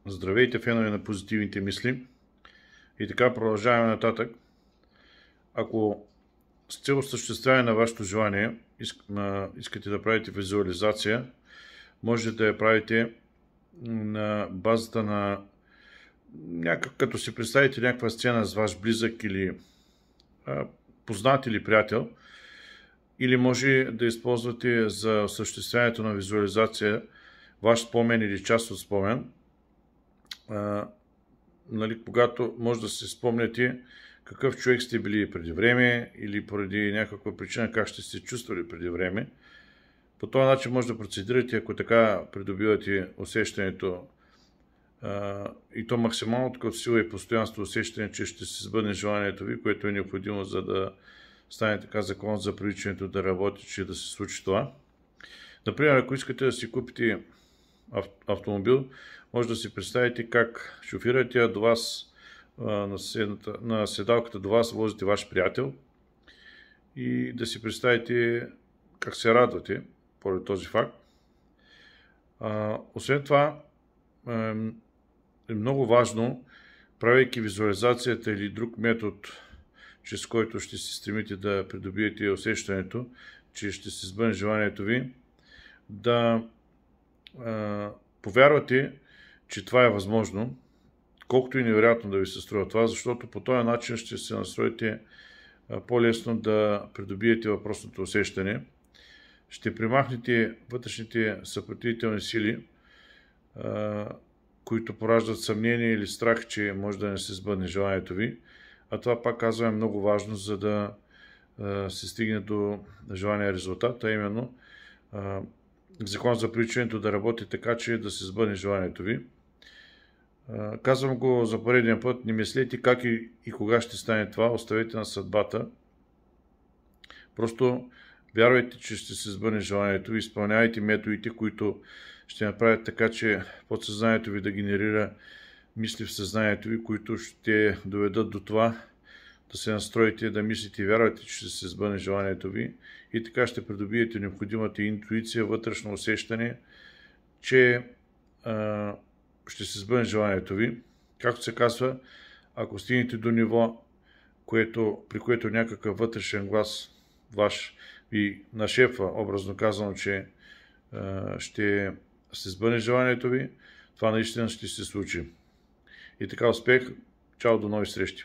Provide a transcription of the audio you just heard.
Здравейте, фенове на позитивните мисли. И така продължаваме нататък. Ако с цел осъществяване на вашето желание искате да правите визуализация, можете да я правите на базата на като си представите някаква сцена с ваш близък или познат или приятел, или може да използвате за осъществяването на визуализация ваш спомен или част от спомен, когато може да си спомняте какъв човек сте били преди време или поради някаква причина как ще се чувствали преди време. По този начин може да процедирате, ако така придобивате усещането и то максимално като сила и постоянство усещане, че ще се сбъдне желанието ви, което е необходимо, за да стане така законът за привличането да работи, че да се случи това. Например, ако искате да си купите автомобил, може да си представите как шофирате до вас на седалката до вас возите ваш приятел и да си представите как се радвате поради този факт. Освен това, е много важно, правейки визуализацията или друг метод, чрез който ще се стремите да придобиете усещането, че ще се сбъдне желанието ви, да повярвате, че това е възможно, колкото и невероятно да ви се струва това, защото по този начин ще се настроите по-лесно да придобиете въпросното усещане. Ще примахнете вътрешните съпротивителни сили, които пораждат съмнение или страх, че може да не се сбъдне желанието ви. А това, пак казвам, е много важно, за да се стигне до желания резултат, а именно закон за привличането да работи така, че да се сбъдне желанието ви. Казвам го за поредния път, не мислете как и кога ще стане това, оставете на съдбата. Просто вярвайте, че ще се сбъдне желанието ви, изпълнявайте методите, които ще направят така, че подсъзнанието ви да генерира мисли в съзнанието ви, които ще доведат до това да се настроите, да мислите и вярвате, че ще се сбъдне желанието ви, и така ще придобиете необходимата интуиция, вътрешно усещане, че ще се сбъдне желанието ви. Както се казва, ако стигнете до ниво, при което някакъв вътрешен глас ваш ви нашепва, образно казано, че ще се сбъдне желанието ви, това наистина ще се случи. И така, успех! Чао, до нови срещи!